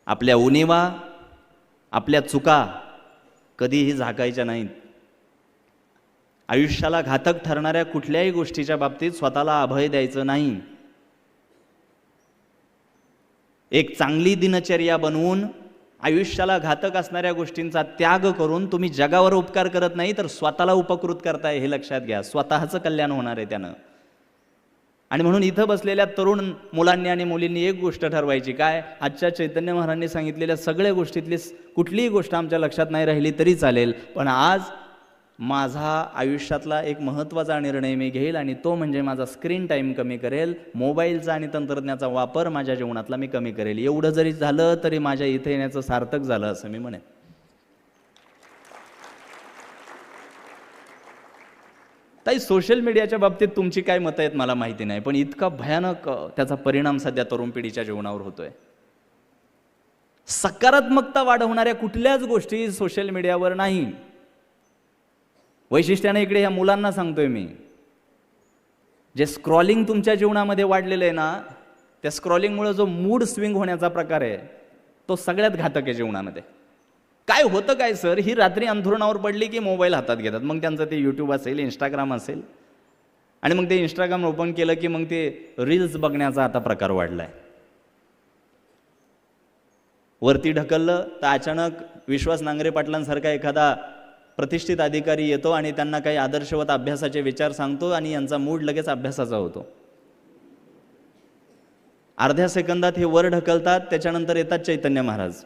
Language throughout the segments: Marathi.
आपल्या उणिवा, आपल्या चुका कधीही झाकायच्या नाहीत. आयुष्याला घातक ठरणाऱ्या कुठल्याही गोष्टीच्या बाबतीत स्वतःला अभय द्यायचं नाही. एक चांगली दिनचर्या बनवून आयुष्याला घातक असणाऱ्या गोष्टींचा त्याग करून तुम्ही जगावर उपकार करत नाही तर स्वतःला उपकृत करताय, हे लक्षात घ्या. स्वतःचं कल्याण होणार आहे त्यानं. आणि म्हणून इथं बसलेल्या तरुण मुलांनी आणि मुलींनी एक गोष्ट ठरवायची, काय? आजच्या चैतन्य महाराजांनी सांगितलेल्या सगळ्या गोष्टीतली कुठलीही गोष्ट आमच्या लक्षात नाही राहिली तरी चालेल, पण आज माझा आयुष्यातला एक महत्त्वाचा निर्णय मी घेईल आणि तो म्हणजे माझा स्क्रीन टाईम कमी करेल, मोबाईलचा आणि तंत्रज्ञानाचा वापर माझ्या जीवनातला मी कमी करेल. एवढं जरी झालं तरी माझ्या इथे येण्याचं सार्थक झालं असं मी म्हणेन. ताई, सोशल मीडियाच्या बाबतीत तुमची काय मतं आहेत मला माहिती नाही, पण इतका भयानक त्याचा परिणाम सध्या तरुण पिढीच्या जीवनावर होतोय. सकारात्मकता वाढवणाऱ्या कुठल्याच गोष्टी सोशल मीडियावर नाही. वैशिष्ट्याने इकडे ह्या मुलांना सांगतोय मी, जे स्क्रॉलिंग तुमच्या जीवनामध्ये वाढलेलं आहे ना, त्या स्क्रॉलिंगमुळे जो मूड स्विंग होण्याचा प्रकार आहे तो सगळ्यात घातक आहे जीवनामध्ये. काय होतं काय सर, ही रात्री अंथरुणावर पडली की मोबाईल हातात घेतात, मग त्यांचं ते यूट्यूब असेल, इंस्टाग्राम असेल, आणि मग ते इंस्टाग्राम ओपन केलं की मग ते रील्स बघण्याचा आता प्रकार वाढलाय. वरती ढकललं तर अचानक विश्वास नांगरे पाटलांसारखा एखादा प्रतिष्ठित अधिकारी येतो आणि त्यांना काही आदर्शवत अभ्यासाचे विचार सांगतो आणि यांचा मूड लगेच अभ्यासाचा होतो. अर्ध्या सेकंदात हे वर ढकलतात, त्याच्यानंतर येतात चैतन्य महाराज.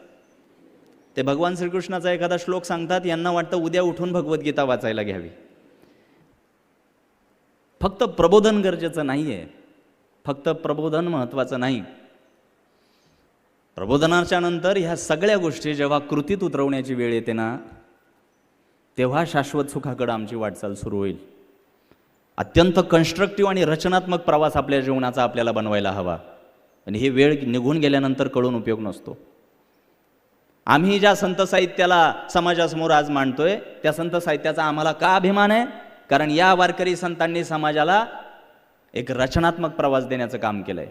ते भगवान श्रीकृष्णाचा एखादा श्लोक सांगतात, यांना वाटतं उद्या उठून भगवद्गीता वाचायला घ्यावी. फक्त प्रबोधन गरजेचं नाहीये, फक्त प्रबोधन महत्वाचं नाही. प्रबोधनाच्या नंतर ह्या सगळ्या गोष्टी जेव्हा कृतीत उतरवण्याची वेळ येते ना, तेव्हा शाश्वत सुखाकडे आमची वाटचाल सुरू होईल. अत्यंत कन्स्ट्रक्टिव्ह आणि रचनात्मक प्रवास आपल्या जीवनाचा आपल्याला बनवायला हवा. आणि ही वेळ निघून गेल्यानंतर कळून उपयोग नसतो. आम्ही ज्या संत साहित्याला समाजासमोर आज मांडतोय, त्या संत साहित्याचा आम्हाला का अभिमान आहे? कारण या वारकरी संतांनी समाजाला एक रचनात्मक प्रवास देण्याचं काम केलंय.